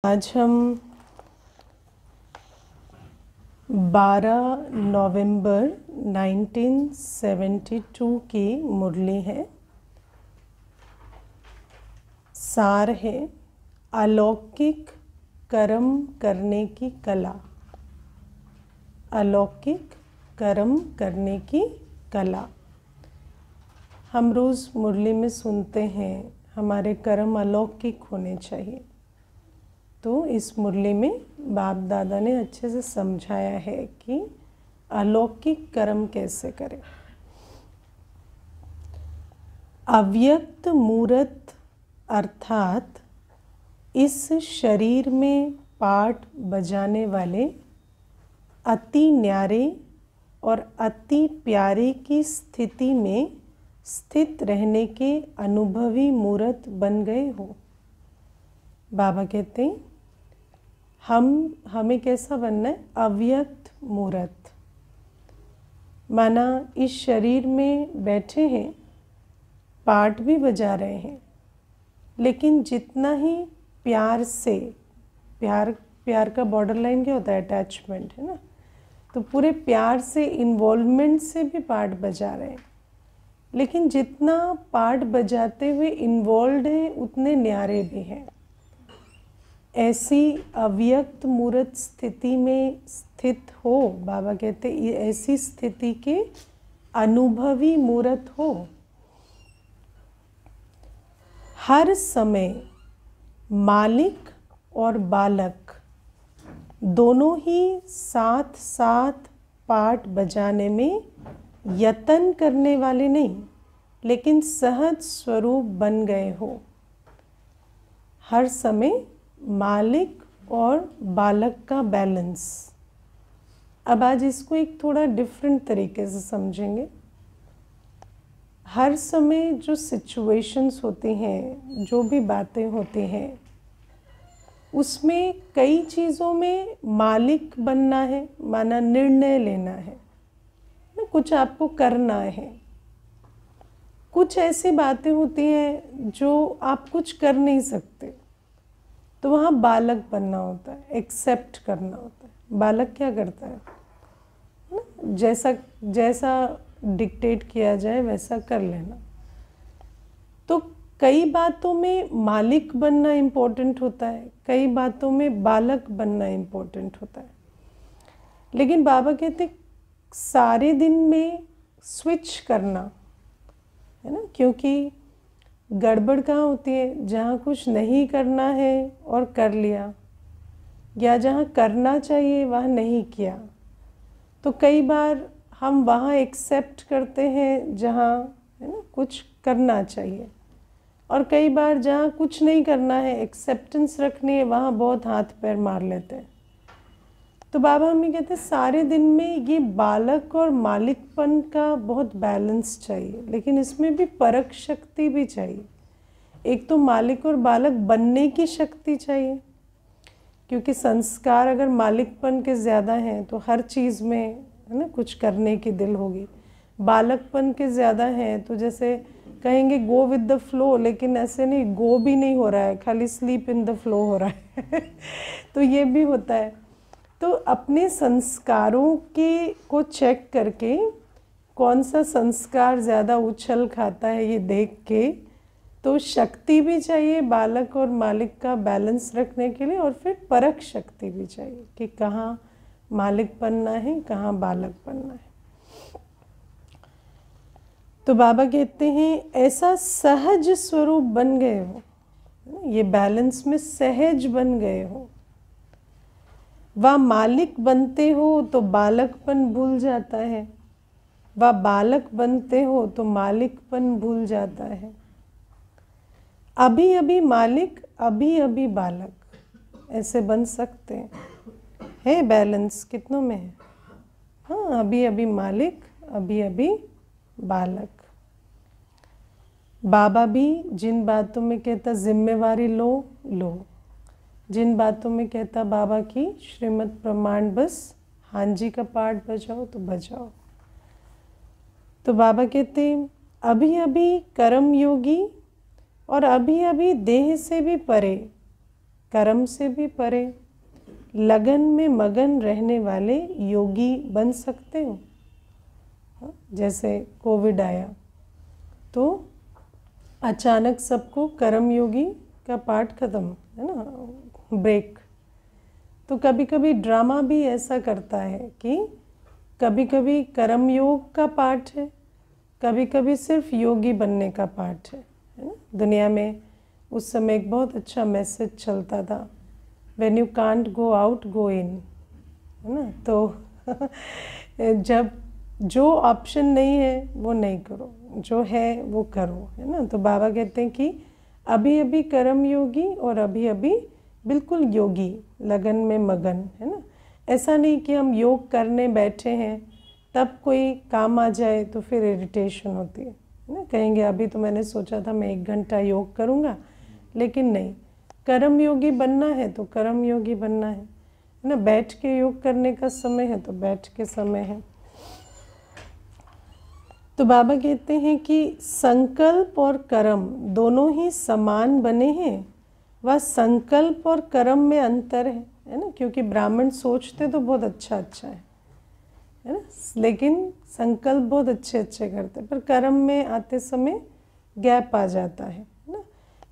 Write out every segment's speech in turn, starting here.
आज हम 12 नवंबर 1972 की मुरली है। सार है अलौकिक कर्म करने की कला। अलौकिक कर्म करने की कला। हम रोज़ मुरली में सुनते हैं हमारे कर्म अलौकिक होने चाहिए। तो इस मुरली में बाप दादा ने अच्छे से समझाया है कि अलौकिक कर्म कैसे करें। अव्यक्त मूर्त अर्थात इस शरीर में पाठ बजाने वाले अति न्यारे और अति प्यारे की स्थिति में स्थित रहने के अनुभवी मूर्त बन गए हो। बाबा कहते हैं हमें कैसा बनना है? अव्यक्त मूर्त। माना इस शरीर में बैठे हैं, पाठ भी बजा रहे हैं, लेकिन जितना ही प्यार से, प्यार का बॉर्डर लाइन क्या होता है? अटैचमेंट, है ना। तो पूरे प्यार से, इन्वॉल्वमेंट से भी पाठ बजा रहे हैं, लेकिन जितना पाठ बजाते हुए इन्वॉल्व हैं उतने न्यारे भी हैं। ऐसी अव्यक्त मूर्त स्थिति में स्थित हो। बाबा कहते ऐसी स्थिति के अनुभवी मूर्त हो। हर समय मालिक और बालक दोनों ही साथ साथ पाठ बजाने में यत्न करने वाले नहीं, लेकिन सहज स्वरूप बन गए हो। हर समय मालिक और बालक का बैलेंस। अब आज इसको एक थोड़ा डिफरेंट तरीके से समझेंगे। हर समय जो सिचुएशंस होती हैं, जो भी बातें होती हैं, उसमें कई चीज़ों में मालिक बनना है, माना निर्णय लेना है, कुछ आपको करना है। कुछ ऐसी बातें होती हैं जो आप कुछ कर नहीं सकते, तो वहाँ बालक बनना होता है, एक्सेप्ट करना होता है। बालक क्या करता है? जैसा डिक्टेट किया जाए वैसा कर लेना। तो कई बातों में मालिक बनना इम्पोर्टेंट होता है, कई बातों में बालक बनना इम्पोर्टेंट होता है। लेकिन बाबा कहते सारे दिन में स्विच करना है ना, क्योंकि गड़बड़ कहाँ होती है? जहाँ कुछ नहीं करना है और कर लिया, या जहाँ करना चाहिए वहाँ नहीं किया। तो कई बार हम वहाँ एक्सेप्ट करते हैं जहाँ, है ना, कुछ करना चाहिए, और कई बार जहाँ कुछ नहीं करना है, एक्सेप्टेंस रखनी है, वहाँ बहुत हाथ पैर मार लेते हैं। तो बाबा हमें कहते हैं सारे दिन में ये बालक और मालिकपन का बहुत बैलेंस चाहिए, लेकिन इसमें भी परख शक्ति भी चाहिए। एक तो मालिक और बालक बनने की शक्ति चाहिए, क्योंकि संस्कार अगर मालिकपन के ज़्यादा हैं तो हर चीज़ में, है ना, कुछ करने की दिल होगी। बालकपन के ज़्यादा हैं तो जैसे कहेंगे गो विद द फ्लो, लेकिन ऐसे नहीं, गो भी नहीं हो रहा है, खाली स्लीप इन द फ्लो हो रहा है तो ये भी होता है। तो अपने संस्कारों के को चेक करके कौन सा संस्कार ज़्यादा उछल खाता है ये देख के, तो शक्ति भी चाहिए बालक और मालिक का बैलेंस रखने के लिए, और फिर परख शक्ति भी चाहिए कि कहाँ मालिक बनना है, कहाँ बालक बनना है। तो बाबा कहते हैं ऐसा सहज स्वरूप बन गए हो, ये बैलेंस में सहज बन गए हो। वह मालिक बनते हो तो बालकपन भूल जाता है, वह बालक बनते हो तो मालिकपन भूल जाता है। अभी अभी मालिक, अभी अभी बालक, ऐसे बन सकते हैं। है बैलेंस कितनों में है? हाँ, अभी अभी मालिक, अभी अभी बालक। बाबा भी जिन बातों में कहता जिम्मेवारी लो लो, जिन बातों में कहता बाबा की श्रीमद् प्रमाण बस हाँ जी का पाठ बजाओ तो बजाओ। तो बाबा कहते अभी अभी कर्म योगी और अभी अभी देह से भी परे कर्म से भी परे लगन में मगन रहने वाले योगी बन सकते हो। जैसे कोविड आया तो अचानक सबको कर्म योगी का पाठ खत्म, है ना, ब्रेक। तो कभी कभी ड्रामा भी ऐसा करता है कि कभी कभी कर्म योग का पाठ है, कभी कभी सिर्फ योगी बनने का पाठ है ना। दुनिया में उस समय एक बहुत अच्छा मैसेज चलता था, when you can't go out go in, है ना। तो जब जो ऑप्शन नहीं है वो नहीं करो, जो है वो करो, है ना। तो बाबा कहते हैं कि अभी अभी कर्म योगी और अभी अभी बिल्कुल योगी, लगन में मगन, है ना। ऐसा नहीं कि हम योग करने बैठे हैं तब कोई काम आ जाए तो फिर इरिटेशन होती है ना। कहेंगे अभी तो मैंने सोचा था मैं 1 घंटा योग करूँगा, लेकिन नहीं, कर्म योगी बनना है तो कर्म योगी बनना है ना। बैठ के योग करने का समय है तो बैठ के समय है। तो बाबा कहते हैं कि संकल्प और कर्म दोनों ही समान बने हैं, वह संकल्प और कर्म में अंतर है ना। क्योंकि ब्राह्मण सोचते तो बहुत अच्छा है ना, लेकिन संकल्प बहुत अच्छे करते, पर कर्म में आते समय गैप आ जाता है ना।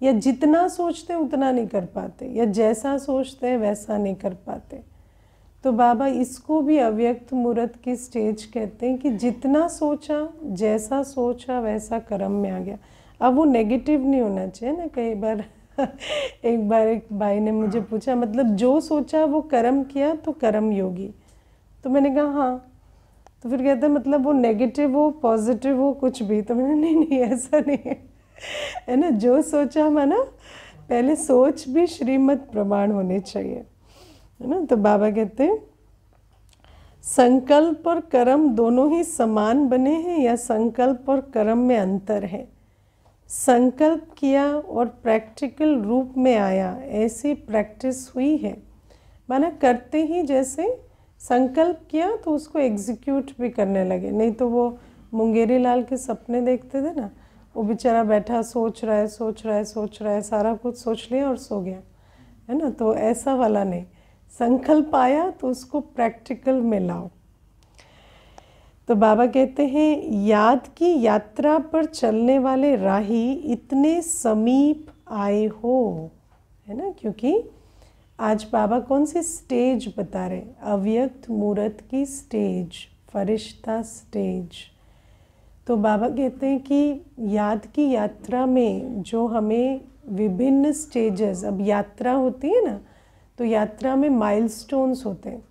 या जितना सोचते उतना नहीं कर पाते, या जैसा सोचते हैं वैसा नहीं कर पाते। तो बाबा इसको भी अव्यक्त मूर्त की स्टेज कहते हैं कि जितना सोचा, जैसा सोचा वैसा कर्म में आ गया। अब वो नेगेटिव नहीं होना चाहिए ना। कई बार एक बार एक भाई ने मुझे पूछा, मतलब जो सोचा वो कर्म किया तो कर्म योगी। तो मैंने कहा हाँ। तो फिर कहता मतलब वो नेगेटिव हो पॉजिटिव हो कुछ भी। तो मैंने नहीं ऐसा नहीं है ना। जो सोचा माना, पहले सोच भी श्रीमद् प्रमाण होनी चाहिए, है ना। तो बाबा कहते हैं संकल्प और कर्म दोनों ही समान बने हैं या संकल्प और कर्म में अंतर है। संकल्प किया और प्रैक्टिकल रूप में आया, ऐसी प्रैक्टिस हुई है। माना करते ही जैसे संकल्प किया तो उसको एग्जीक्यूट भी करने लगे। नहीं तो वो मुंगेरी लाल के सपने देखते थे ना, वो बेचारा बैठा सोच रहा है, सारा कुछ सोच लिया और सो गया, है ना। तो ऐसा वाला नहीं, संकल्प आया तो उसको प्रैक्टिकल में लाओ। तो बाबा कहते हैं याद की यात्रा पर चलने वाले राही इतने समीप आए हो, है ना। क्योंकि आज बाबा कौन सी स्टेज बता रहे, अव्यक्त मूर्त की स्टेज, फरिश्ता स्टेज। तो बाबा कहते हैं कि याद की यात्रा में जो हमें विभिन्न स्टेजेस, अब यात्रा होती है ना, तो यात्रा में माइलस्टोन्स होते हैं,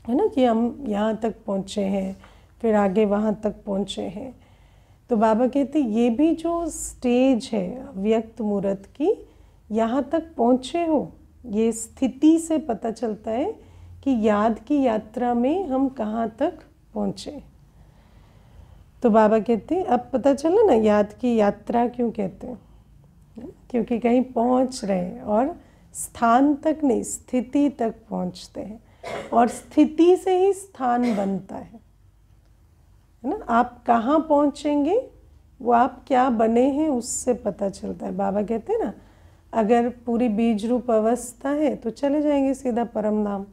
है ना, कि हम यहाँ तक पहुँचे हैं, फिर आगे वहाँ तक पहुँचे हैं। तो बाबा कहते ये भी जो स्टेज है अव्यक्त मूर्त की, यहाँ तक पहुँचे हो, ये स्थिति से पता चलता है कि याद की यात्रा में हम कहाँ तक पहुँचे। तो बाबा कहते हैं अब पता चला ना याद की यात्रा क्यों कहते हैं, क्योंकि कहीं पहुँच रहे हैं और स्थान तक नहीं, स्थिति तक पहुँचते हैं, और स्थिति से ही स्थान बनता है ना। आप कहाँ पहुँचेंगे, वो आप क्या बने हैं उससे पता चलता है। बाबा कहते हैं ना, अगर पूरी बीज रूप अवस्था है तो चले जाएंगे सीधा परम धाम।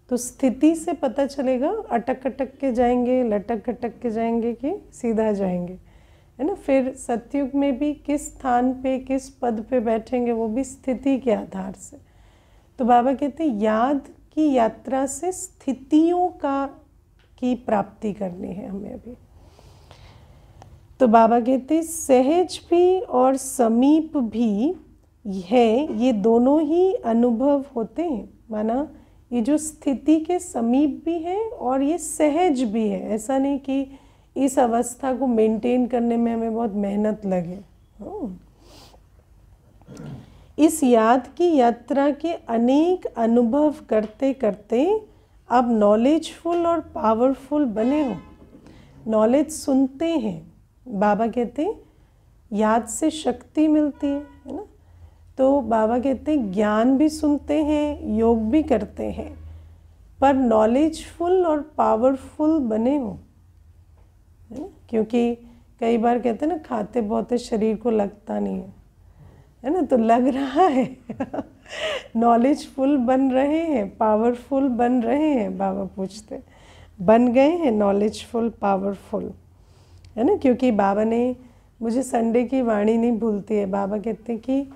तो स्थिति से पता चलेगा, अटक अटक के जाएंगे, लटक अटक के जाएंगे कि सीधा जाएंगे, है ना। फिर सतयुग में भी किस स्थान पे, किस पद पे बैठेंगे, वो भी स्थिति के आधार से। तो बाबा कहते हैं याद की यात्रा से स्थितियों की प्राप्ति करनी है हमें अभी। तो बाबा कहते हैं सहज भी और समीप भी है, ये दोनों ही अनुभव होते हैं। माना ये जो स्थिति के समीप भी है और ये सहज भी है। ऐसा नहीं कि इस अवस्था को मेंटेन करने में हमें बहुत मेहनत लगे। इस याद की यात्रा के अनेक अनुभव करते करते अब नॉलेजफुल और पावरफुल बने हो। नॉलेज सुनते हैं, बाबा कहते हैं याद से शक्ति मिलती है ना। तो बाबा कहते हैं ज्ञान भी सुनते हैं, योग भी करते हैं, पर नॉलेजफुल और पावरफुल बने हो, है ना। क्योंकि कई बार कहते हैं ना खाते बहुत शरीर को लगता नहीं है है ना। तो लग रहा है नॉलेजफुल बन रहे हैं, पावरफुल बन रहे हैं। बाबा पूछते बन गए हैं नॉलेजफुल पावरफुल, है ना। क्योंकि बाबा ने, मुझे संडे की वाणी नहीं भूलती है, बाबा कहते हैं कि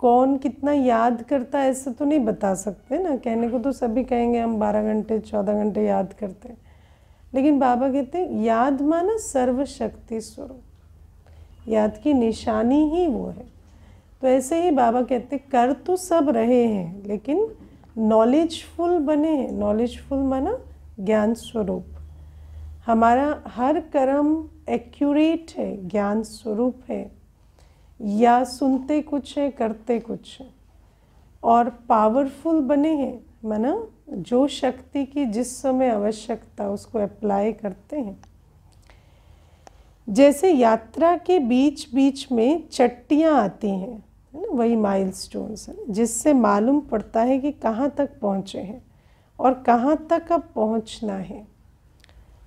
कौन कितना याद करता है ऐसे तो नहीं बता सकते ना। कहने को तो सभी कहेंगे हम 12 घंटे 14 घंटे याद करते हैं, लेकिन बाबा कहते हैं याद माना सर्वशक्ति स्वरूप, याद की निशानी ही वो है। तो ऐसे ही बाबा कहते कर तो सब रहे हैं लेकिन नॉलेजफुल बने हैं। नॉलेजफुल माना ज्ञान स्वरूप। हमारा हर कर्म एक्यूरेट है, ज्ञान स्वरूप है, या सुनते कुछ है करते कुछ है। और पावरफुल बने हैं माना जो शक्ति की जिस समय आवश्यकता उसको अप्लाई करते हैं। जैसे यात्रा के बीच बीच में चट्टियाँ आती हैं, है ना, वही माइलस्टोन्स है, जिससे मालूम पड़ता है कि कहाँ तक पहुँचे हैं और कहाँ तक अब पहुँचना है।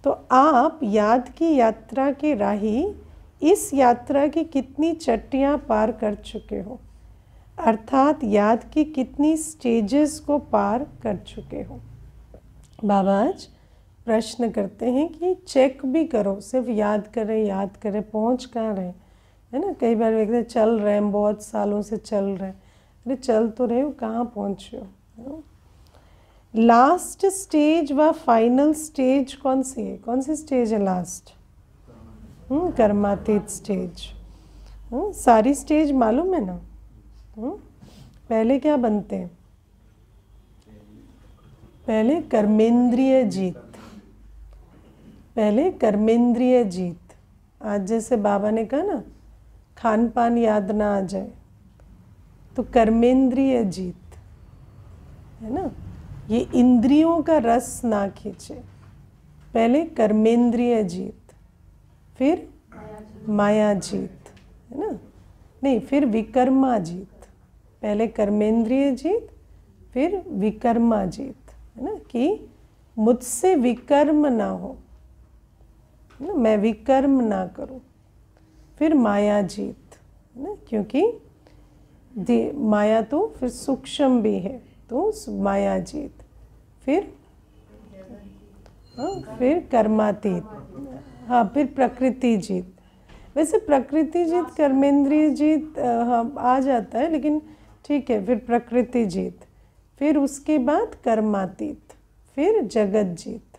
तो आप याद की यात्रा के राही इस यात्रा की कितनी चट्टियाँ पार कर चुके हो, अर्थात याद की कितनी स्टेजेस को पार कर चुके हो। बाबा आज प्रश्न करते हैं कि चेक भी करो, सिर्फ याद करें पहुंच कहाँ रहे, है ना। कई बार देखते चल रहे हैं, बहुत सालों से चल रहे हैं, अरे चल तो रहे हो, कहाँ पहुँचे हो। लास्ट स्टेज व फाइनल स्टेज कौन सी है? कौन सी स्टेज है लास्ट? कर्मातीत स्टेज। सारी स्टेज मालूम है ना। पहले क्या बनते हैं? पहले कर्मेंद्रिय जीत, पहले कर्मेंद्रिय जीत। आज जैसे बाबा ने कहा ना खान पान याद ना आ जाए, तो कर्मेंद्रिय जीत है ना, ये इंद्रियों का रस ना खींचे। पहले कर्मेंद्रिय जीत, फिर माया जीत, है ना, नहीं फिर विकर्मा जीत। पहले कर्मेंद्रिय जीत फिर विकर्मा जीत, है ना, कि मुझसे विकर्म ना हो, है ना, मैं विकर्म ना करूं। फिर माया जीत, है ना, क्योंकि माया तो फिर सूक्ष्म भी है, तो माया जीत। फिर फिर कर्मातीत, हाँ फिर प्रकृति जीत। वैसे प्रकृति जीत कर्मेंद्रिय जीत हाँ आ जाता है, लेकिन ठीक है। फिर प्रकृति जीत, फिर उसके बाद कर्मातीत, फिर जगत जीत,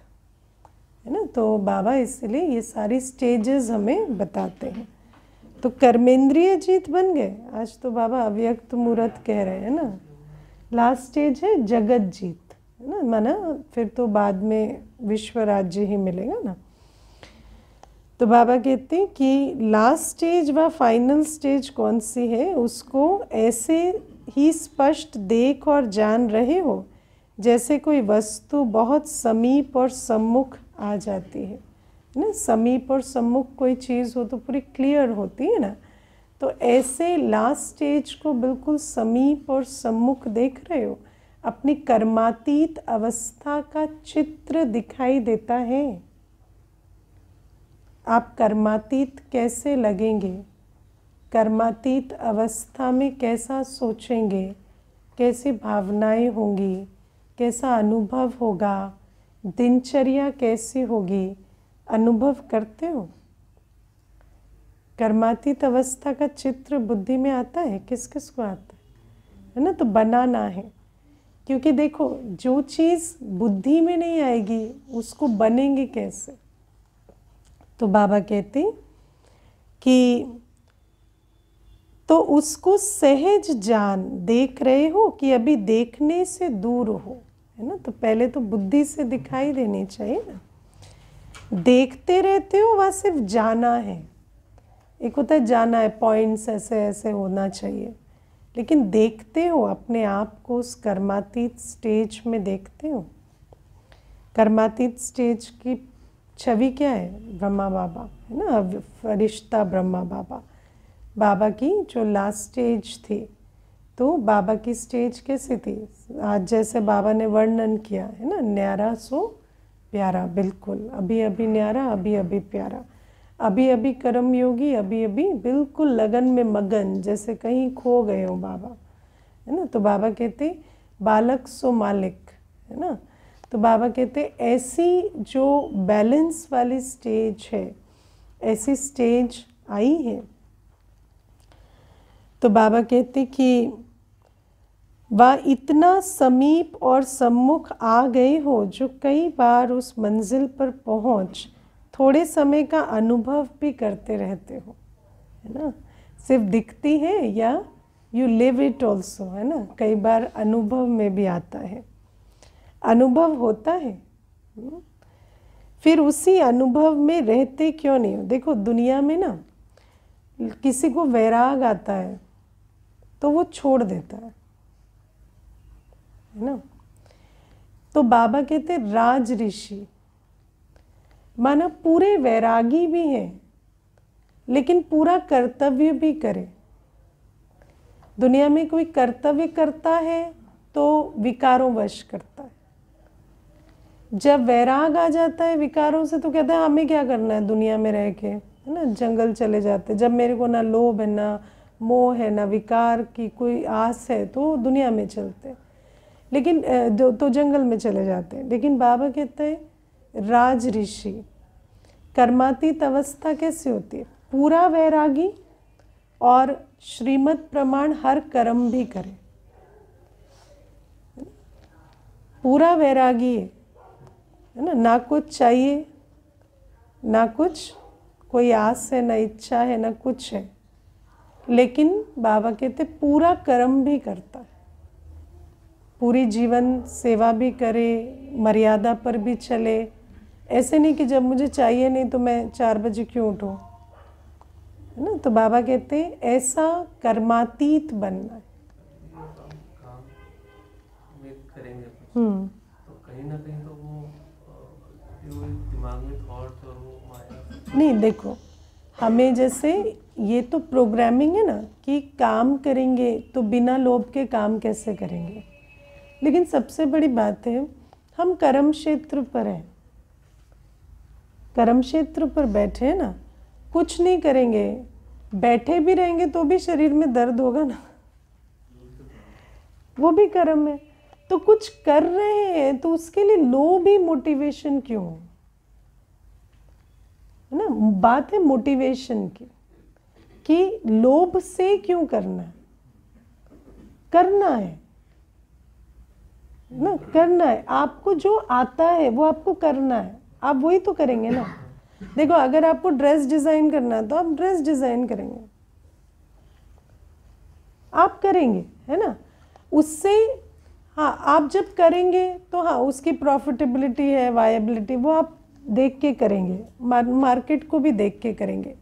है ना। तो बाबा इसलिए ये सारी स्टेजेस हमें बताते हैं। तो कर्मेंद्रिय जीत बन गए। आज तो बाबा अव्यक्त मूर्त कह रहे हैं ना। लास्ट स्टेज है जगत जीत, है ना, माना फिर तो बाद में विश्व राज्य ही मिलेगा ना। तो बाबा कहते हैं कि लास्ट स्टेज व फाइनल स्टेज कौन सी है, उसको ऐसे ही स्पष्ट देख और जान रहे हो जैसे कोई वस्तु बहुत समीप और सम्मुख आ जाती है ना। समीप और सम्मुख कोई चीज़ हो तो पूरी क्लियर होती है ना। तो ऐसे लास्ट स्टेज को बिल्कुल समीप और सम्मुख देख रहे हो। अपनी कर्मातीत अवस्था का चित्र दिखाई देता है। आप कर्मातीत कैसे लगेंगे, कर्मातीत अवस्था में कैसा सोचेंगे, कैसी भावनाएं होंगी, कैसा अनुभव होगा, दिनचर्या कैसी होगी, अनुभव करते हो। कर्मातीत अवस्था का चित्र बुद्धि में आता है, किस किस को आता है ना। तो बनाना है, क्योंकि देखो जो चीज़ बुद्धि में नहीं आएगी उसको बनेंगे कैसे। तो बाबा कहते कि तो उसको सहज जान, देख रहे हो कि अभी देखने से दूर हो, है ना। तो पहले तो बुद्धि से दिखाई देनी चाहिए ना। देखते रहते हो, वहाँ सिर्फ जाना है। एक होता है जाना है, पॉइंट्स ऐसे ऐसे होना चाहिए, लेकिन देखते हो अपने आप को उस कर्मातीत स्टेज में देखते हो। कर्मातीत स्टेज की छवि क्या है? ब्रह्मा बाबा, है ना, फरिश्ता ब्रह्मा बाबा। बाबा की जो लास्ट स्टेज थी, तो बाबा की स्टेज कैसी थी? आज जैसे बाबा ने वर्णन किया है ना, न्यारा सो प्यारा, बिल्कुल अभी अभी न्यारा, अभी अभी प्यारा। अभी अभी कर्म योगी, अभी अभी बिल्कुल लगन में मगन, जैसे कहीं खो गए हो बाबा, है ना। तो बाबा कहते बालक सो मालिक, है ना। तो बाबा कहते ऐसी जो बैलेंस वाली स्टेज है, ऐसी स्टेज आई है। तो बाबा कहते कि वह इतना समीप और सम्मुख आ गए हो जो कई बार उस मंजिल पर पहुंच थोड़े समय का अनुभव भी करते रहते हो, है ना। सिर्फ दिखती है या यू लिव इट ऑल्सो, है ना। कई बार अनुभव में भी आता है, अनुभव होता है। फिर उसी अनुभव में रहते क्यों नहीं हो। देखो दुनिया में ना किसी को वैराग आता है तो वो छोड़ देता है ना। तो बाबा कहते राज ऋषि माना पूरे वैरागी भी हैं लेकिन पूरा कर्तव्य भी करे। दुनिया में कोई कर्तव्य करता है तो विकारों वश करता है। जब वैराग आ जाता है विकारों से तो कहता है हमें क्या करना है दुनिया में रह के, है ना। जंगल चले जाते। जब मेरे को ना लोभ है, ना मोह है, ना विकार की कोई आस है तो दुनिया में चलते, लेकिन तो जंगल में चले जाते हैं। लेकिन बाबा कहते हैं राज ऋषि कर्मातीत अवस्था कैसे होती है, पूरा वैरागी और श्रीमत प्रमाण हर कर्म भी करे। पूरा वैरागी है ना, ना कुछ चाहिए, ना कुछ कोई आस है, ना इच्छा है, ना कुछ है। लेकिन बाबा कहते पूरा कर्म भी करता है, पूरी जीवन सेवा भी करे, मर्यादा पर भी चले। ऐसे नहीं कि जब मुझे चाहिए नहीं तो मैं 4 बजे क्यों उठूं, है ना। तो बाबा कहते हैं ऐसा कर्मातीत बनना है। काम में करेंगे तो कहीं ना कहीं तो वो दिमाग में थॉट्स और वो माया नहीं। देखो हमें जैसे ये तो प्रोग्रामिंग है ना कि काम करेंगे तो बिना लोभ के काम कैसे करेंगे। लेकिन सबसे बड़ी बात है हम कर्म क्षेत्र पर हैं, कर्म क्षेत्र पर बैठे हैं ना, कुछ नहीं करेंगे, बैठे भी रहेंगे तो भी शरीर में दर्द होगा ना, वो भी कर्म है। तो कुछ कर रहे हैं तो उसके लिए लोभ ही मोटिवेशन क्यों, है ना। बात है मोटिवेशन की कि लोभ से क्यों करना है, करना है ना, करना है। आपको जो आता है वो आपको करना है, आप वही तो करेंगे ना। देखो अगर आपको ड्रेस डिजाइन करना है तो आप ड्रेस डिजाइन करेंगे, आप करेंगे, है ना। उससे हाँ आप जब करेंगे तो हाँ उसकी प्रॉफिटेबिलिटी है, वायबिलिटी, वो आप देख के करेंगे, मार्केट को भी देख के करेंगे।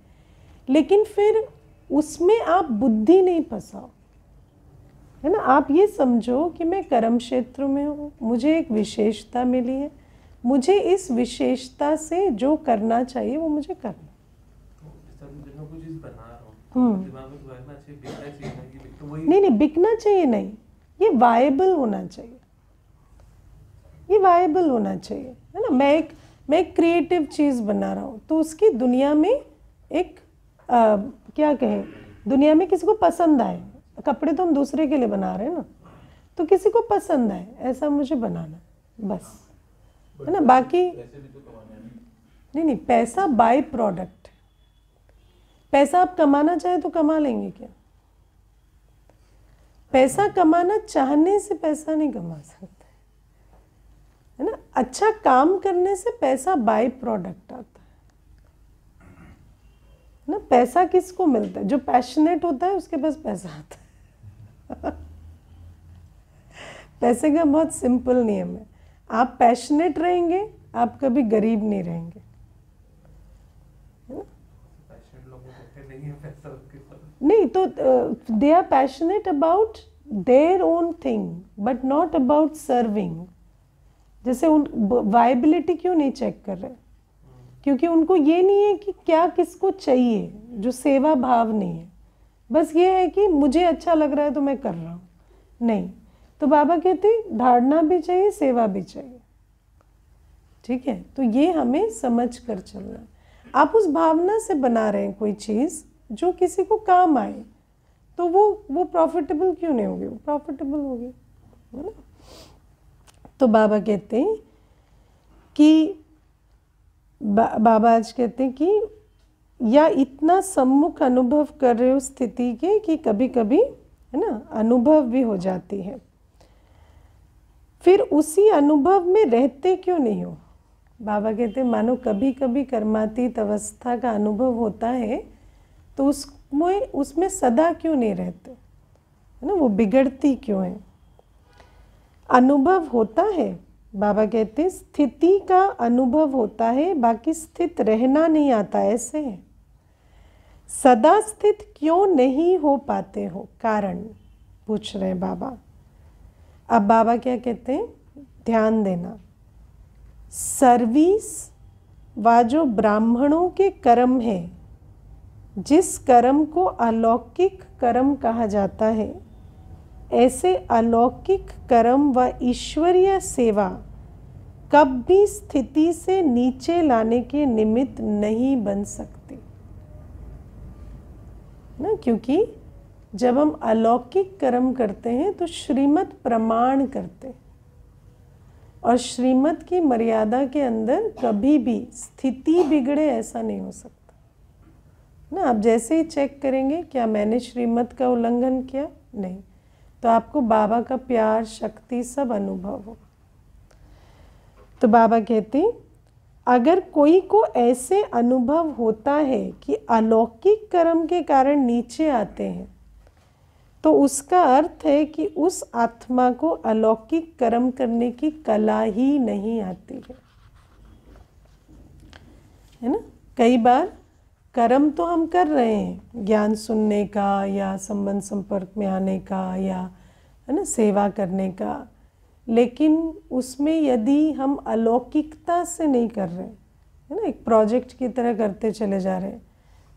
लेकिन फिर उसमें आप बुद्धि नहीं फंसाओ, है ना। आप ये समझो कि मैं कर्म क्षेत्र में हूँ, मुझे एक विशेषता मिली है, मुझे इस विशेषता से जो करना चाहिए वो मुझे करना। नहीं, बिकना चाहिए नहीं, ये वायबल होना चाहिए, ये वायबल होना चाहिए, है ना। मैं एक क्रिएटिव चीज़ बना रहा हूँ तो उसकी दुनिया में एक क्या कहें, दुनिया में किसी को पसंद आए। कपड़े तो हम दूसरे के लिए बना रहे हैं ना, तो किसी को पसंद आए ऐसा मुझे बनाना, बस, है ना। बाकी नहीं, पैसा बाय प्रोडक्ट। पैसा आप कमाना चाहे तो कमा लेंगे क्या? पैसा कमाना चाहने से पैसा नहीं कमा सकते, है ना। अच्छा काम करने से पैसा बाय प्रोडक्ट आता है ना। पैसा किसको मिलता है? जो पैशनेट होता है उसके पास पैसा आता है। पैसे का बहुत सिंपल नियम है, आप पैशनेट रहेंगे आप कभी गरीब नहीं रहेंगे, है ना। नहीं तो they are passionate about their own thing but not about serving. जैसे उन वायबिलिटी क्यों नहीं चेक कर रहे? क्योंकि उनको ये नहीं है कि क्या किसको चाहिए, जो सेवा भाव नहीं है। बस ये है कि मुझे अच्छा लग रहा है तो मैं कर रहा हूँ, नहीं। तो बाबा कहते धारणा भी चाहिए, सेवा भी चाहिए, ठीक है। तो ये हमें समझ कर चलना है। आप उस भावना से बना रहे हैं कोई चीज़ जो किसी को काम आए, तो वो प्रॉफिटेबल क्यों नहीं होगी? वो प्रॉफिटेबल होगी, है ना? तो बाबा कहते हैं कि बाबा आज कहते हैं कि या इतना सम्मुख अनुभव कर रहे हो स्थिति के कि कभी कभी, है ना, अनुभव भी हो जाती है, फिर उसी अनुभव में रहते क्यों नहीं हो? बाबा कहते हैं मानो कभी कभी कर्मातीत अवस्था का अनुभव होता है तो उसमें सदा क्यों नहीं रहते, है ना? वो बिगड़ती क्यों है? अनुभव होता है, बाबा कहते हैं स्थिति का अनुभव होता है, बाकी स्थित रहना नहीं आता, ऐसे है। सदा स्थित क्यों नहीं हो पाते हो? कारण पूछ रहे हैं बाबा। अब बाबा क्या कहते हैं, ध्यान देना। सर्विस व जो ब्राह्मणों के कर्म है, जिस कर्म को अलौकिक कर्म कहा जाता है, ऐसे अलौकिक कर्म व ईश्वरीय सेवा कभी स्थिति से नीचे लाने के निमित्त नहीं बन सकते ना, क्योंकि जब हम अलौकिक कर्म करते हैं तो श्रीमत प्रमाण करते हैं, और श्रीमत की मर्यादा के अंदर कभी भी स्थिति बिगड़े ऐसा नहीं हो सकता ना। आप जैसे ही चेक करेंगे क्या मैंने श्रीमत का उल्लंघन किया, नहीं, तो आपको बाबा का प्यार, शक्ति सब अनुभव होगा। तो बाबा कहते हैं अगर कोई को ऐसे अनुभव होता है कि अलौकिक कर्म के कारण नीचे आते हैं, तो उसका अर्थ है कि उस आत्मा को अलौकिक कर्म करने की कला ही नहीं आती है ना। कई बार कर्म तो हम कर रहे हैं, ज्ञान सुनने का या संबंध संपर्क में आने का या, है ना, सेवा करने का, लेकिन उसमें यदि हम अलौकिकता से नहीं कर रहे, है ना, एक प्रोजेक्ट की तरह करते चले जा रहे हैं,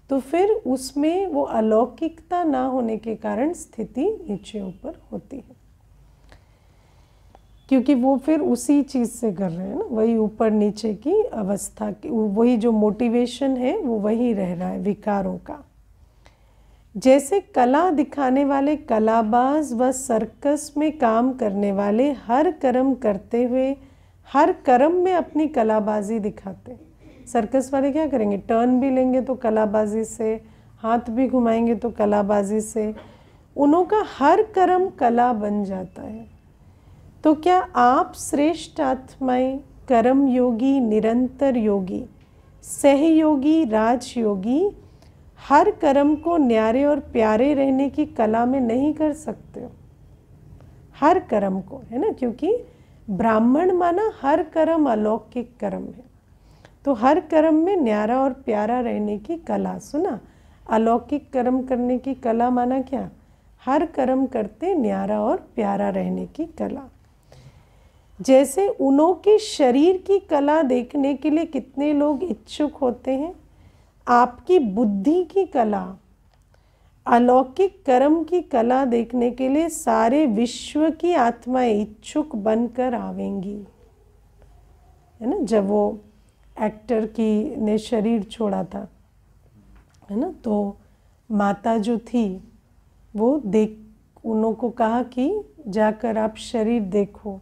तो फिर उसमें वो अलौकिकता ना होने के कारण स्थिति नीचे ऊपर होती है, क्योंकि वो फिर उसी चीज़ से कर रहे हैं ना, वही ऊपर नीचे की अवस्था की, वही जो मोटिवेशन है वो वही रह रहा है विकारों का। जैसे कला दिखाने वाले कलाबाज व सर्कस में काम करने वाले हर कर्म करते हुए हर कर्म में अपनी कलाबाजी दिखाते। सर्कस वाले क्या करेंगे, टर्न भी लेंगे तो कलाबाजी से, हाथ भी घुमाएंगे तो कलाबाजी से, उन्हों का हर कर्म कला बन जाता है। तो क्या आप श्रेष्ठ आत्माएं, कर्म योगी, निरंतर योगी, सहयोगी, राजयोगी, हर कर्म को न्यारे और प्यारे रहने की कला में नहीं कर सकते हो? हर कर्म को, है ना, क्योंकि ब्राह्मण माना हर कर्म अलौकिक कर्म है, तो हर कर्म में न्यारा और प्यारा रहने की कला। सुना, अलौकिक कर्म करने की कला माना क्या? हर कर्म करते न्यारा और प्यारा रहने की कला। जैसे उन्हों के शरीर की कला देखने के लिए कितने लोग इच्छुक होते हैं, आपकी बुद्धि की कला, अलौकिक कर्म की कला देखने के लिए सारे विश्व की आत्माएं इच्छुक बनकर आवेंगी, है ना। जब वो एक्टर की ने शरीर छोड़ा था, है ना, तो माता जो थी वो उन्हों को कहा कि जाकर आप शरीर देखो,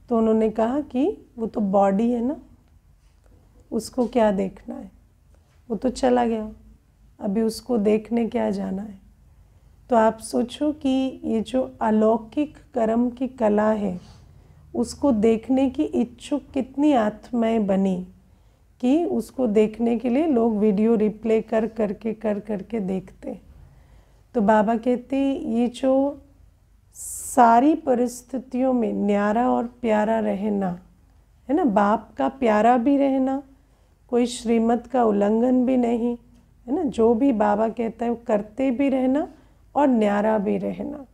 तो उन्होंने कहा कि वो तो बॉडी है ना, उसको क्या देखना है, वो तो चला गया, अभी उसको देखने क्या जाना है। तो आप सोचो कि ये जो अलौकिक कर्म की कला है उसको देखने की इच्छुक कितनी आत्माएं बनी कि उसको देखने के लिए लोग वीडियो रिप्ले कर करके देखते। तो बाबा कहते ये जो सारी परिस्थितियों में न्यारा और प्यारा रहना, है ना, बाप का प्यारा भी रहना, कोई श्रीमत का उल्लंघन भी नहीं, है ना, जो भी बाबा कहता है वो करते भी रहना और न्यारा भी रहना।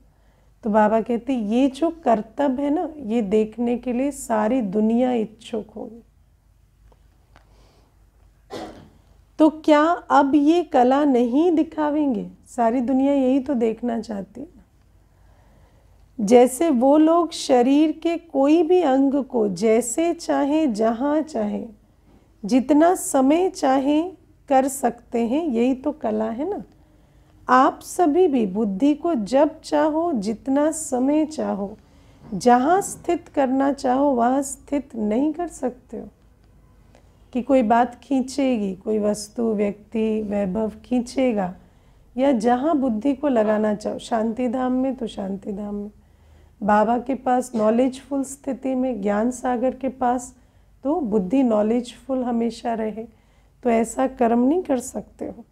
तो बाबा कहते ये जो कर्तव्य है ना, ये देखने के लिए सारी दुनिया इच्छुक होगी। तो क्या अब ये कला नहीं दिखावेंगे? सारी दुनिया यही तो देखना चाहती है। जैसे वो लोग शरीर के कोई भी अंग को जैसे चाहे, जहाँ चाहे, जितना समय चाहे कर सकते हैं, यही तो कला है ना। आप सभी भी बुद्धि को जब चाहो, जितना समय चाहो, जहाँ स्थित करना चाहो वहाँ स्थित नहीं कर सकते हो। कि कोई बात खींचेगी, कोई वस्तु, व्यक्ति, वैभव खींचेगा, या जहाँ बुद्धि को लगाना चाहो, शांति धाम में तो शांति धाम में, बाबा के पास नॉलेजफुल स्थिति में, ज्ञान सागर के पास तो बुद्धि नॉलेजफुल हमेशा रहे, तो ऐसा कर्म नहीं कर सकते हो।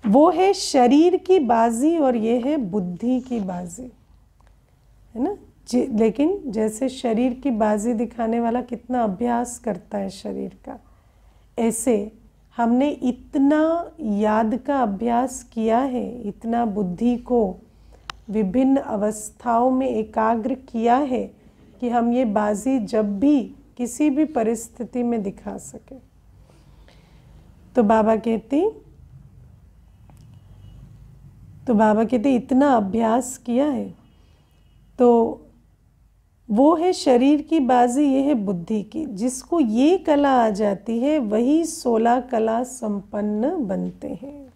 वो है शरीर की बाजी और ये है बुद्धि की बाजी, है ना। लेकिन जैसे शरीर की बाजी दिखाने वाला कितना अभ्यास करता है शरीर का, ऐसे हमने इतना याद का अभ्यास किया है, इतना बुद्धि को विभिन्न अवस्थाओं में एकाग्र किया है कि हम ये बाजी जब भी किसी भी परिस्थिति में दिखा सके। तो बाबा कहते इतना अभ्यास किया है, तो वो है शरीर की बाजी, ये है बुद्धि की। जिसको ये कला आ जाती है वही 16 कला संपन्न बनते हैं।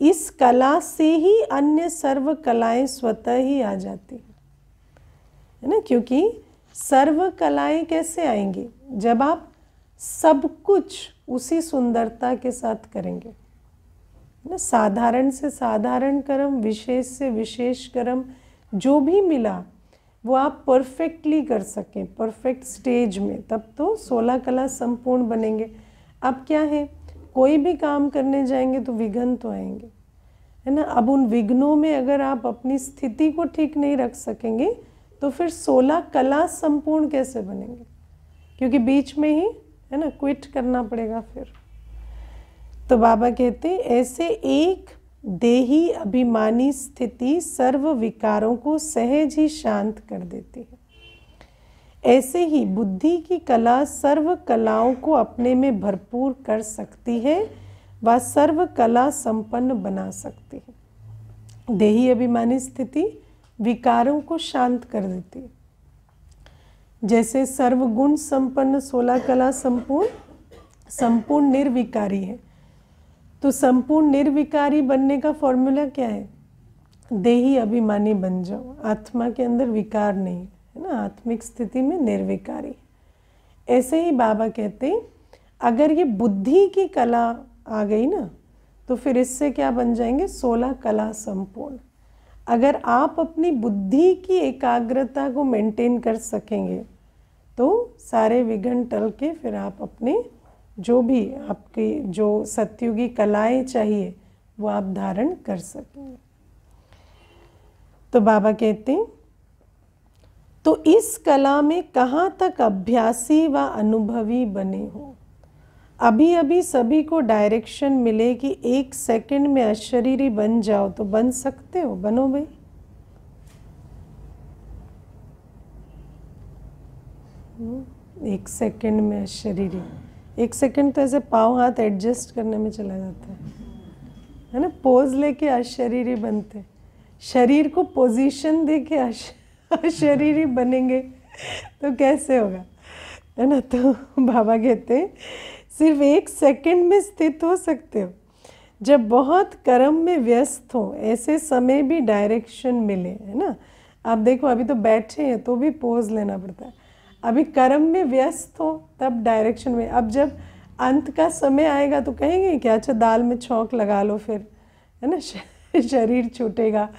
इस कला से ही अन्य सर्व कलाएं स्वतः ही आ जाती है ना। क्योंकि सर्व कलाएं कैसे आएंगी? जब आप सब कुछ उसी सुंदरता के साथ करेंगे ना। साधारण से साधारण कर्म, विशेष से विशेष कर्म, जो भी मिला वो आप परफेक्टली कर सकें, परफेक्ट स्टेज में, तब तो 16 कला संपूर्ण बनेंगे। अब क्या है, कोई भी काम करने जाएंगे तो विघ्न तो आएंगे, है ना। अब उन विघ्नों में अगर आप अपनी स्थिति को ठीक नहीं रख सकेंगे तो फिर 16 कला संपूर्ण कैसे बनेंगे? क्योंकि बीच में ही, है ना, क्विट करना पड़ेगा फिर। तो बाबा कहते ऐसे एक देही अभिमानी स्थिति सर्व विकारों को सहज ही शांत कर देती है। ऐसे ही बुद्धि की कला सर्व कलाओं को अपने में भरपूर कर सकती है, वह सर्व कला संपन्न बना सकती है। देही अभिमानी स्थिति विकारों को शांत कर देती है। जैसे सर्वगुण संपन्न 16 कला संपूर्ण निर्विकारी है। तो संपूर्ण निर्विकारी बनने का फॉर्मूला क्या है? देही अभिमानी बन जाओ, आत्मा के अंदर विकार नहीं, है ना, आत्मिक स्थिति में निर्विकारी। ऐसे ही बाबा कहते अगर ये बुद्धि की कला आ गई ना तो फिर इससे क्या बन जाएंगे? 16 कला संपूर्ण। अगर आप अपनी बुद्धि की एकाग्रता को मेंटेन कर सकेंगे तो सारे विघ्न टल के फिर आप अपने जो भी आपकी जो सत्युगी कलाएं चाहिए वो आप धारण कर सकेंगे। तो बाबा कहते हैं तो इस कला में कहाँ तक अभ्यासी व अनुभवी बने हो। अभी अभी सभी को डायरेक्शन मिले कि 1 सेकंड में अशरीरी बन जाओ, तो बन सकते हो, बनो भाई। एक सेकंड में अशरीरी, 1 सेकंड तो ऐसे पाँव हाथ एडजस्ट करने में चला जाता है ना। पोज लेके अशरीरी बनते, शरीर को पोजीशन दे के अशरीरी बनेंगे तो कैसे होगा, है ना। तो बाबा कहते सिर्फ 1 सेकंड में स्थित हो सकते हो जब बहुत कर्म में व्यस्त हो, ऐसे समय भी डायरेक्शन मिले, है ना। आप देखो अभी तो बैठे हैं तो भी पोज लेना पड़ता है, अभी कर्म में व्यस्त हो तब डायरेक्शन में। अब जब अंत का समय आएगा तो कहेंगे कि अच्छा दाल में छौंक लगा लो फिर, है ना, शरीर छूटेगा,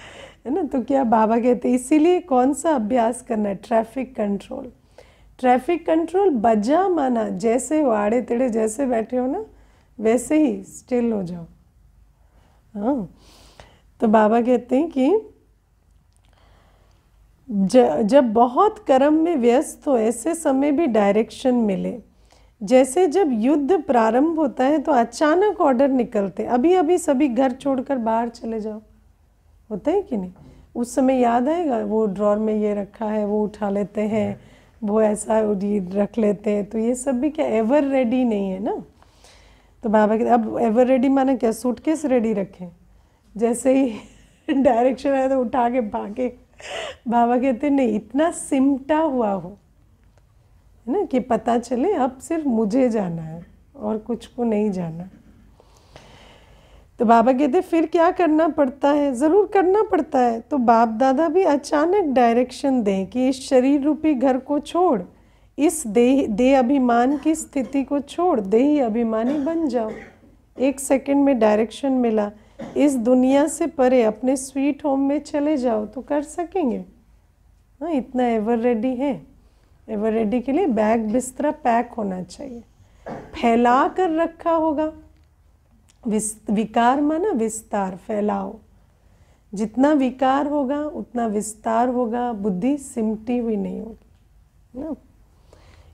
है ना। तो क्या बाबा कहते हैं इसीलिए कौन सा अभ्यास करना है? Traffic control. ट्रैफिक कंट्रोल बजा माना जैसे हो, आड़े टेढ़े जैसे बैठे हो ना वैसे ही स्टिल हो जाओ। हाँ, तो बाबा कहते हैं कि जब बहुत कर्म में व्यस्त हो, ऐसे समय भी डायरेक्शन मिले। जैसे जब युद्ध प्रारंभ होता है तो अचानक ऑर्डर निकलते, अभी अभी सभी घर छोड़कर बाहर चले जाओ, होता है कि नहीं? उस समय याद आएगा वो ड्रॉर में ये रखा है, वो उठा लेते हैं, वो ऐसा रख लेते हैं। तो ये सब भी क्या एवर रेडी नहीं है ना। तो बाबा कहते अब एवर रेडी माना क्या? सूटकेस रेडी रखें, जैसे ही डायरेक्शन आया तो उठा के भागे। बाबा कहते नहीं, इतना सिमटा हुआ हो, है ना, कि पता चले अब सिर्फ मुझे जाना है और कुछ को नहीं जाना। तो बाबा कहते फिर क्या करना पड़ता है? ज़रूर करना पड़ता है। तो बाप दादा भी अचानक डायरेक्शन दें कि इस शरीर रूपी घर को छोड़, इस देह अभिमान की स्थिति को छोड़ देही अभिमानी बन जाओ। 1 सेकंड में डायरेक्शन मिला, इस दुनिया से परे अपने स्वीट होम में चले जाओ तो कर सकेंगे। हाँ, इतना एवर रेडी है। एवर रेडी के लिए बैग बिस्तरा पैक होना चाहिए, फैला कर रखा होगा। विकार माना विस्तार, फैलाओ। जितना विकार होगा उतना विस्तार होगा, बुद्धि सिमटी हुई नहीं होगी ना।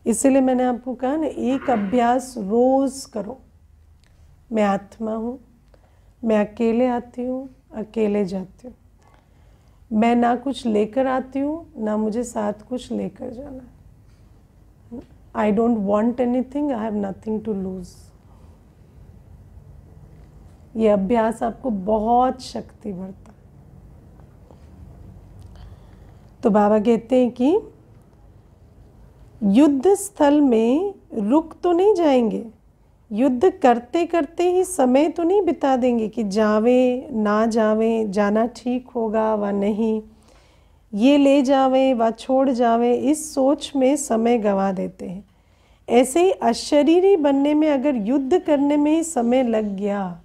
इसीलिए मैंने आपको कहा ना, एक अभ्यास रोज करो। मैं आत्मा हूँ, मैं अकेले आती हूँ, अकेले जाती हूँ। मैं ना कुछ लेकर आती हूँ, ना मुझे साथ कुछ लेकर जाना है। I don't want anything, I have nothing to lose. ये अभ्यास आपको बहुत शक्ति भरता। तो बाबा कहते हैं कि युद्ध स्थल में रुक तो नहीं जाएंगे, युद्ध करते करते ही समय तो नहीं बिता देंगे कि जावे ना जावे, जाना ठीक होगा व नहीं, ये ले जावे व छोड़ जावे, इस सोच में समय गंवा देते हैं। ऐसे ही अशरीरी बनने में अगर युद्ध करने में ही समय लग गया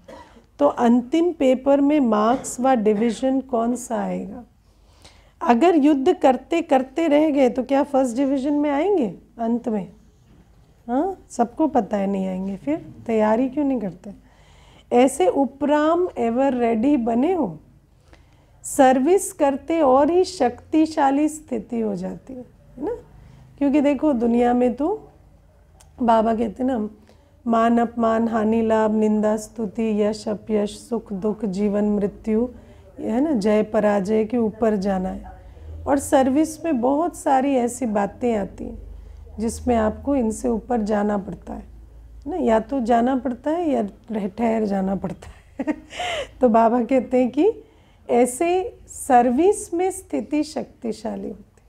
तो अंतिम पेपर में मार्क्स व डिवीजन कौन सा आएगा? अगर युद्ध करते करते रह गए तो क्या फर्स्ट डिवीजन में आएंगे अंत में? हाँ, सबको पता है नहीं आएंगे। फिर तैयारी क्यों नहीं करते? ऐसे उपराम एवर रेडी बने हो, सर्विस करते और ही शक्तिशाली स्थिति हो जाती है ना। क्योंकि देखो दुनिया में तो बाबा कहते ना, मान अपमान हानि लाभ निंदा स्तुति यश अपयश सुख दुख जीवन मृत्यु, है ना, जय पराजय के ऊपर जाना है। और सर्विस में बहुत सारी ऐसी बातें आती हैं जिसमें आपको इनसे ऊपर जाना पड़ता है ना, या तो जाना पड़ता है या ठहर जाना पड़ता है। तो बाबा कहते हैं कि ऐसे सर्विस में स्थिति शक्तिशाली होती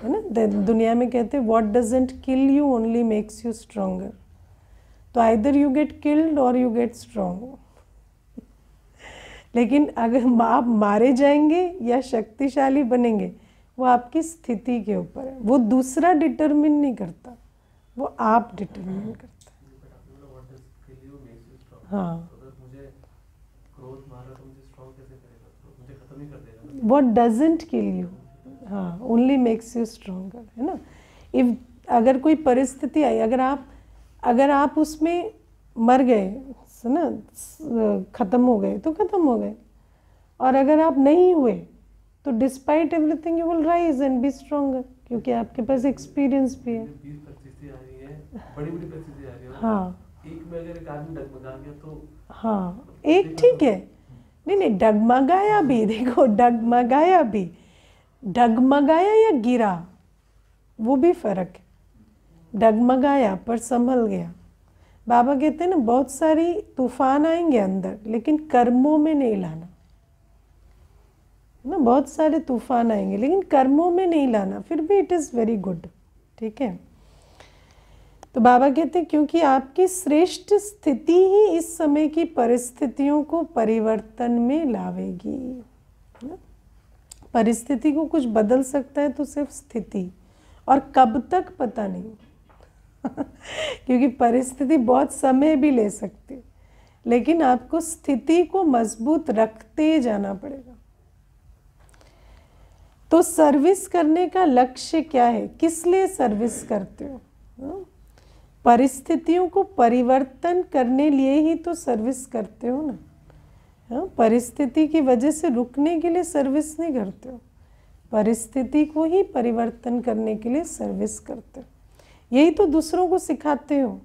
है ना। दुनिया में कहते हैं what doesn't kill you only makes you stronger. तो आइदर यू गेट किल्ड और यू गेट स्ट्रॉन्ग। लेकिन अगर आप मारे जाएंगे या शक्तिशाली बनेंगे वो आपकी स्थिति के ऊपर है, वो दूसरा डिटरमिन नहीं करता, वो आप डिटरमिन करता है। हाँ, व्हाट डजंट किल यू, हाँ, ओनली मेक्स यू स्ट्रॉन्गर, है ना। इफ अगर कोई परिस्थिति आई, अगर आप उसमें मर गए ना, ख़त्म हो गए तो ख़त्म हो गए, और अगर आप नहीं हुए तो despite everything you will rise and B stronger, क्योंकि आपके पास एक्सपीरियंस भी है। बड़ी-बड़ी परिस्थिति आ रही है। हाँ, एक में अगर एक आदमी डगमगा गया तो हाँ, एक ठीक है। नहीं, डगमगाया भी, देखो डगमगाया भी, डगमगाया या गिरा वो भी फर्क है। डगमगाया पर संभल गया। बाबा कहते हैं ना, बहुत सारी तूफान आएंगे अंदर, लेकिन कर्मों में नहीं लाना ना। बहुत सारे तूफान आएंगे लेकिन कर्मों में नहीं लाना, फिर भी इट इज़ वेरी गुड, ठीक है। तो बाबा कहते हैं क्योंकि आपकी श्रेष्ठ स्थिति ही इस समय की परिस्थितियों को परिवर्तन में लावेगी ना। परिस्थिति को कुछ बदल सकता है तो सिर्फ स्थिति, और कब तक पता नहीं। क्योंकि परिस्थिति बहुत समय भी ले सकती है, लेकिन आपको स्थिति को मजबूत रखते जाना पड़ेगा। तो सर्विस करने का लक्ष्य क्या है? किस लिए सर्विस करते हो? परिस्थितियों को परिवर्तन करने लिए ही तो सर्विस करते हो ना। परिस्थिति की वजह से रुकने के लिए सर्विस नहीं करते हो, परिस्थिति को ही परिवर्तन करने के लिए सर्विस करते हो। यही तो दूसरों को सिखाते हो।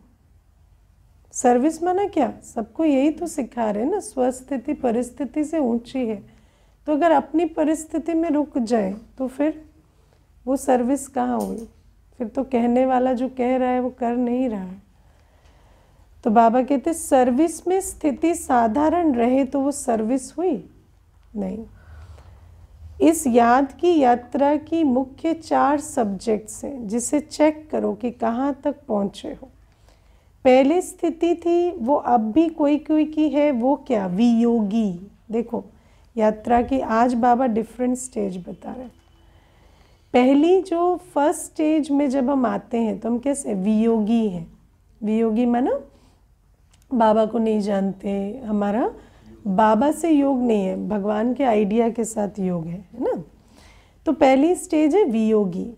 सर्विस माना क्या? सबको यही तो सिखा रहे हैं ना, स्वस्थिति परिस्थिति से ऊंची है। तो अगर अपनी परिस्थिति में रुक जाए तो फिर वो सर्विस कहाँ हुई? फिर तो कहने वाला जो कह रहा है वो कर नहीं रहा है। तो बाबा कहते सर्विस में स्थिति साधारण रहे तो वो सर्विस हुई नहीं। इस याद की यात्रा की मुख्य 4 सब्जेक्ट्स हैं, जिसे चेक करो कि कहाँ तक पहुँचे हो। पहली स्थिति थी वो अब भी कोई कोई की है, वो क्या? वियोगी। देखो यात्रा की आज बाबा डिफरेंट स्टेज बता रहे हैं। पहली जो फर्स्ट स्टेज में जब हम आते हैं तो हम कैसे? वियोगी हैं। वियोगी माना बाबा को नहीं जानते, हमारा बाबा से योग नहीं है, भगवान के आइडिया के साथ योग है ना। तो पहली स्टेज है वियोगी।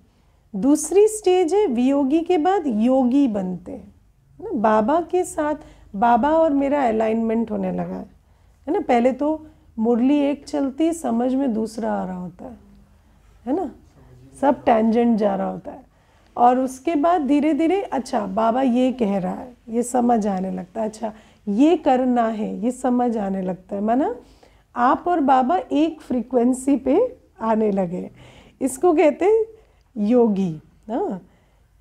दूसरी स्टेज है वियोगी के बाद योगी बनते हैं ना, बाबा के साथ, बाबा और मेरा अलाइनमेंट होने लगा है ना। पहले तो मुरली एक चलती, समझ में दूसरा आ रहा होता है ना, सब टेंजेंट जा रहा होता है, और उसके बाद धीरे धीरे अच्छा बाबा ये कह रहा है, ये समझ आने लगता है, अच्छा ये करना है, ये समझ आने लगता है। माना आप और बाबा एक फ्रीक्वेंसी पे आने लगे, इसको कहते हैं योगी। हाँ,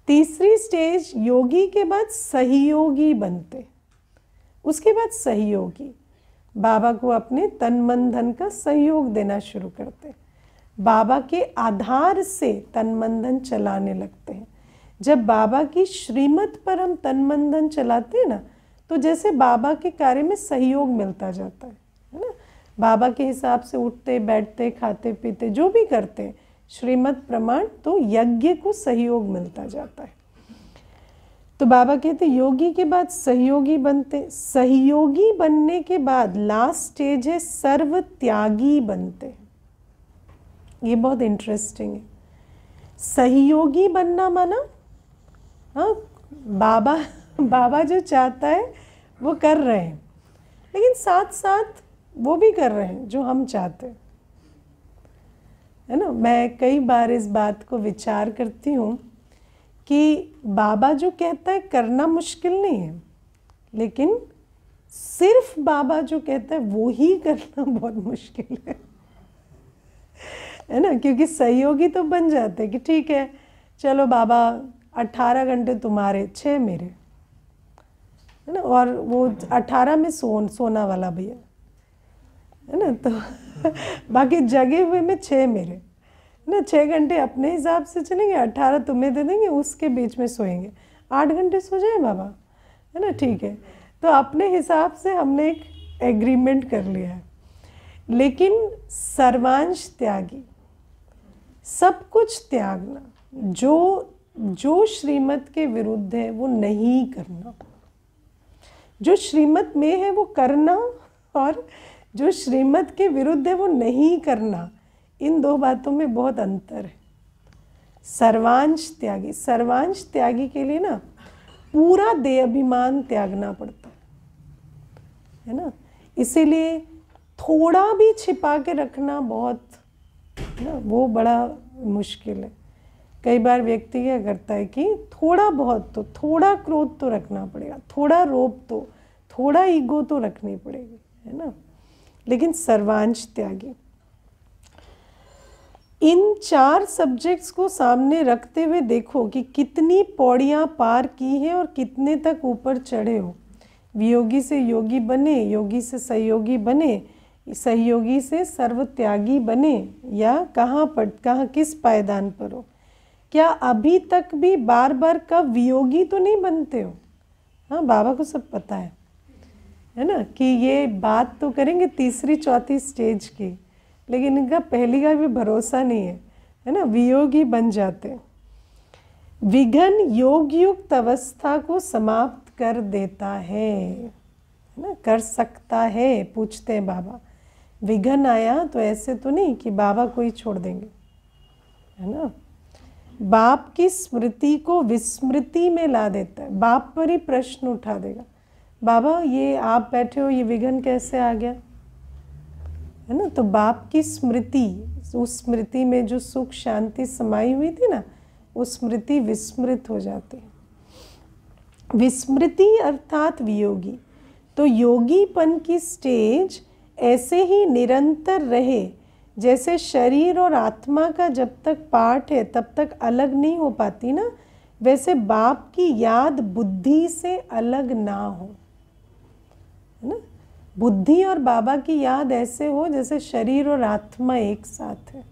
तीसरी स्टेज योगी के बाद सहयोगी बनते। उसके बाद सहयोगी, बाबा को अपने तन मन धन का सहयोग देना शुरू करते, बाबा के आधार से तन मन धन चलाने लगते हैं। जब बाबा की श्रीमत पर हम तन मन धन चलाते हैं ना, तो जैसे बाबा के कार्य में सहयोग मिलता जाता है ना। बाबा के हिसाब से उठते बैठते खाते पीते जो भी करते हैं श्रीमत प्रमाण, तो यज्ञ को सहयोग मिलता जाता है। तो बाबा कहते योगी के बाद सहयोगी बनते, सहयोगी बनने के बाद लास्ट स्टेज है सर्व त्यागी बनते। ये बहुत इंटरेस्टिंग है। सहयोगी बनना माना हाँ, बाबा जो चाहता है वो कर रहे हैं, लेकिन साथ साथ वो भी कर रहे हैं जो हम चाहते हैं, है ना। मैं कई बार इस बात को विचार करती हूँ कि बाबा जो कहता है करना मुश्किल नहीं है, लेकिन सिर्फ बाबा जो कहता है वो ही करना बहुत मुश्किल है ना। क्योंकि सहयोगी तो बन जाते हैं कि ठीक है चलो बाबा 18 घंटे तुम्हारे 6 मेरे, है ना, और वो 18 में सोना वाला भैया है ना, तो बाकी जगे हुए में 6 मेरे, है ना। 6 घंटे अपने हिसाब से चलेंगे, 18 तुम्हें दे देंगे, उसके बीच में सोएंगे, 8 घंटे सो जाए बाबा, है ना, ठीक है। तो अपने हिसाब से हमने एक एग्रीमेंट कर लिया है। लेकिन सर्वांश त्यागी, सब कुछ त्यागना, जो श्रीमत के विरुद्ध है वो नहीं करना, जो श्रीमत में है वो करना, और जो श्रीमत के विरुद्ध है वो नहीं करना। इन दो बातों में बहुत अंतर है। सर्वांश त्यागी, सर्वांश त्यागी के लिए ना पूरा देह अभिमान त्यागना पड़ता है ना। इसीलिए थोड़ा भी छिपा के रखना बहुत ना, वो बड़ा मुश्किल है। कई बार व्यक्ति क्या करता है कि थोड़ा बहुत तो, थोड़ा क्रोध तो रखना पड़ेगा, थोड़ा रोब तो, थोड़ा ईगो तो रखनी पड़ेगी, है ना। लेकिन सर्वांश त्यागी, इन 4 सब्जेक्ट्स को सामने रखते हुए देखो कि कितनी पौड़ियाँ पार की है और कितने तक ऊपर चढ़े हो। वियोगी से योगी बने, योगी से सहयोगी बने, सहयोगी से सर्वत्यागी बने, या कहाँ किस पायदान पर हो। क्या अभी तक भी बार बार कब वियोगी तो नहीं बनते हो? हाँ, बाबा को सब पता है ना, कि ये बात तो करेंगे तीसरी चौथी स्टेज की, लेकिन इनका पहली का भी भरोसा नहीं है ना, वियोगी बन जाते। विघन योग युक्त अवस्था को समाप्त कर देता है ना, कर सकता है, पूछते हैं बाबा। विघन आया तो ऐसे तो नहीं कि बाबा को ही छोड़ देंगे, है ना। बाप की स्मृति को विस्मृति में ला देता है, बाप पर ही प्रश्न उठा देगा, बाबा ये आप बैठे हो, ये विघन कैसे आ गया, है ना। तो बाप की स्मृति, उस स्मृति में जो सुख शांति समाई हुई थी ना, वो स्मृति विस्मृत हो जाती है। विस्मृति अर्थात वियोगी। तो योगीपन की स्टेज ऐसे ही निरंतर रहे, जैसे शरीर और आत्मा का जब तक पार्ट है तब तक अलग नहीं हो पाती ना, वैसे बाप की याद बुद्धि से अलग ना हो, है ना। बुद्धि और बाबा की याद ऐसे हो जैसे शरीर और आत्मा एक साथ है।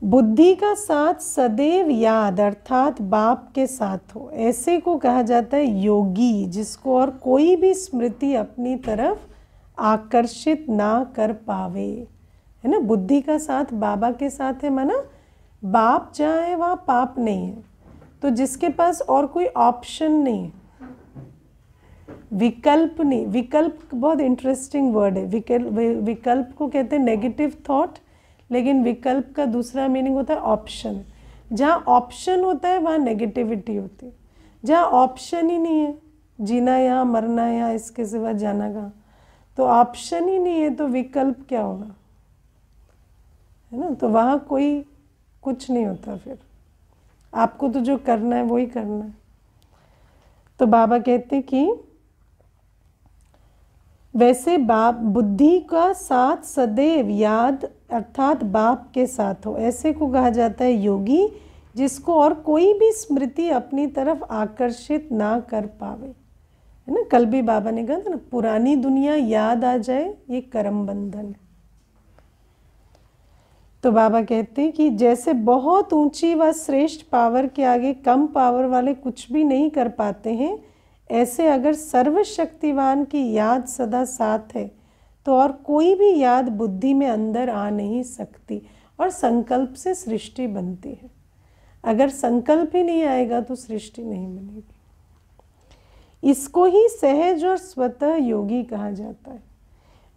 बुद्धि का साथ सदैव याद अर्थात बाप के साथ हो, ऐसे को कहा जाता है योगी, जिसको और कोई भी स्मृति अपनी तरफ आकर्षित ना कर पावे, है ना। बुद्धि का साथ बाबा के साथ है, माना बाप जहाँ है वहाँ पाप नहीं है, तो जिसके पास और कोई ऑप्शन नहीं है, विकल्प नहीं। विकल्प बहुत इंटरेस्टिंग वर्ड है। विकल्प को कहते हैं नेगेटिव थॉट, लेकिन विकल्प का दूसरा मीनिंग होता है ऑप्शन। जहाँ ऑप्शन होता है वहाँ नेगेटिविटी होती है। जहाँ ऑप्शन ही नहीं है, जीना यहाँ मरना यहाँ, इसके सिवा जाना कहाँ, तो ऑप्शन ही नहीं है तो विकल्प क्या होगा, है ना। तो वहाँ कोई कुछ नहीं होता, फिर आपको तो जो करना है वही करना है। तो बाबा कहते कि वैसे बाप बुद्धि का साथ सदैव याद अर्थात बाप के साथ हो, ऐसे को कहा जाता है योगी, जिसको और कोई भी स्मृति अपनी तरफ आकर्षित ना कर पावे, है ना। कल भी बाबा ने कहा था ना, पुरानी दुनिया याद आ जाए ये कर्म बंधन है। तो बाबा कहते हैं कि जैसे बहुत ऊंची व श्रेष्ठ पावर के आगे कम पावर वाले कुछ भी नहीं कर पाते हैं, ऐसे अगर सर्वशक्तिवान की याद सदा साथ है तो और कोई भी याद बुद्धि में अंदर आ नहीं सकती, और संकल्प से सृष्टि बनती है। अगर संकल्प ही नहीं आएगा तो सृष्टि नहीं बनेगी। इसको ही सहज और स्वतः योगी कहा जाता है।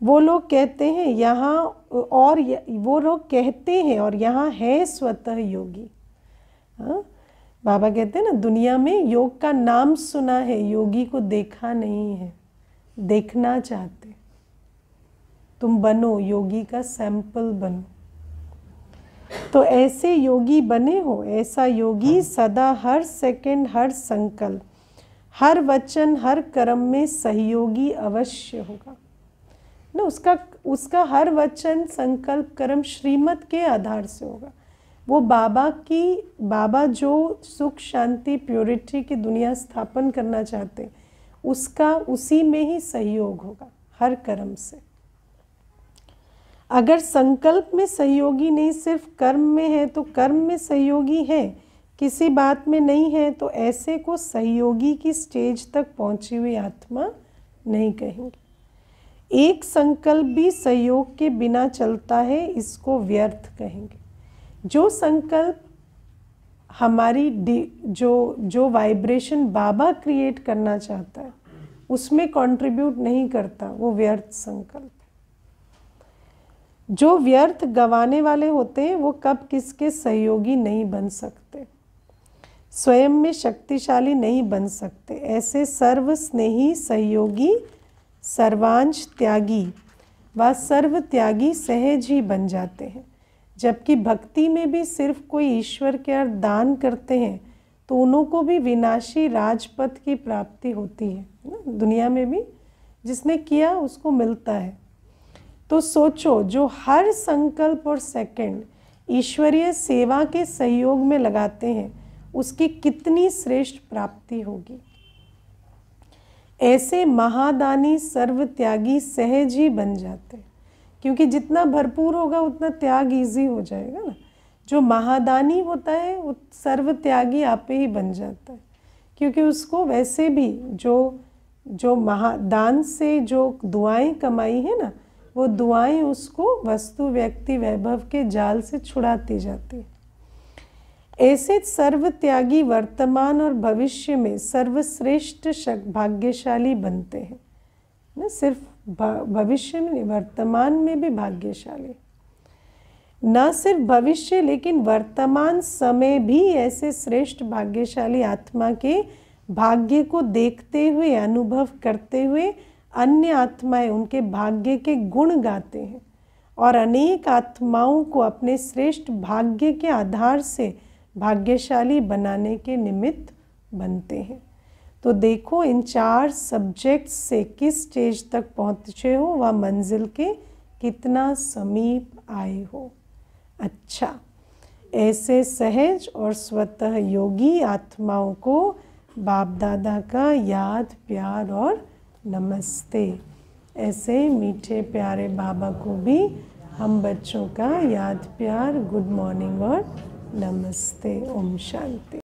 वो लोग कहते हैं यहाँ और वो लोग कहते हैं और यहाँ है स्वतः योगी। हाँ, बाबा कहते हैं ना, दुनिया में योग का नाम सुना है, योगी को देखा नहीं है, देखना चाहते। तुम बनो योगी का सैंपल बनो। तो ऐसे योगी बने हो, ऐसा योगी सदा हर सेकंड हर संकल्प हर वचन हर कर्म में सहयोगी अवश्य होगा ना। उसका हर वचन संकल्प कर्म श्रीमत के आधार से होगा। वो बाबा जो सुख शांति प्योरिटी की दुनिया स्थापन करना चाहते, उसका उसी में ही सहयोग होगा हर कर्म से। अगर संकल्प में सहयोगी नहीं, सिर्फ कर्म में है तो कर्म में सहयोगी है, किसी बात में नहीं है, तो ऐसे को सहयोगी की स्टेज तक पहुंची हुई आत्मा नहीं कहेंगे। एक संकल्प भी सहयोग के बिना चलता है, इसको व्यर्थ कहेंगे। जो संकल्प हमारी जो वाइब्रेशन बाबा क्रिएट करना चाहता है उसमें कंट्रीब्यूट नहीं करता, वो व्यर्थ संकल्प है। जो व्यर्थ गंवाने वाले होते हैं वो कब किसके सहयोगी नहीं बन सकते, स्वयं में शक्तिशाली नहीं बन सकते। ऐसे सर्व स्नेही सहयोगी सर्वांश त्यागी व सर्व त्यागी सहज ही बन जाते हैं। जबकि भक्ति में भी सिर्फ कोई ईश्वर के अर्थ दान करते हैं तो उनको भी विनाशी राजपथ की प्राप्ति होती है ना। दुनिया में भी जिसने किया उसको मिलता है। तो सोचो, जो हर संकल्प और सेकंड ईश्वरीय सेवा के सहयोग में लगाते हैं उसकी कितनी श्रेष्ठ प्राप्ति होगी। ऐसे महादानी सर्वत्यागी सहज ही बन जाते हैं, क्योंकि जितना भरपूर होगा उतना त्याग इजी हो जाएगा ना। जो महादानी होता है वो सर्वत्यागी आप ही बन जाता है, क्योंकि उसको वैसे भी जो महादान से जो दुआएं कमाई है ना, वो दुआएं उसको वस्तु व्यक्ति वैभव के जाल से छुड़ाती जाती है। ऐसे सर्वत्यागी वर्तमान और भविष्य में सर्वश्रेष्ठ भाग्यशाली बनते हैं ना। सिर्फ भविष्य में नहीं, वर्तमान में भी भाग्यशाली। न सिर्फ भविष्य लेकिन वर्तमान समय भी ऐसे श्रेष्ठ भाग्यशाली आत्मा के भाग्य को देखते हुए अनुभव करते हुए अन्य आत्माएं उनके भाग्य के गुण गाते हैं और अनेक आत्माओं को अपने श्रेष्ठ भाग्य के आधार से भाग्यशाली बनाने के निमित्त बनते हैं। तो देखो, इन 4 सब्जेक्ट से किस स्टेज तक पहुँचे हो, वह मंजिल के कितना समीप आए हो। अच्छा, ऐसे सहज और स्वतः योगी आत्माओं को बाप दादा का याद प्यार और नमस्ते। ऐसे मीठे प्यारे बाबा को भी हम बच्चों का याद प्यार गुड मॉर्निंग और नमस्ते। ओम शांति।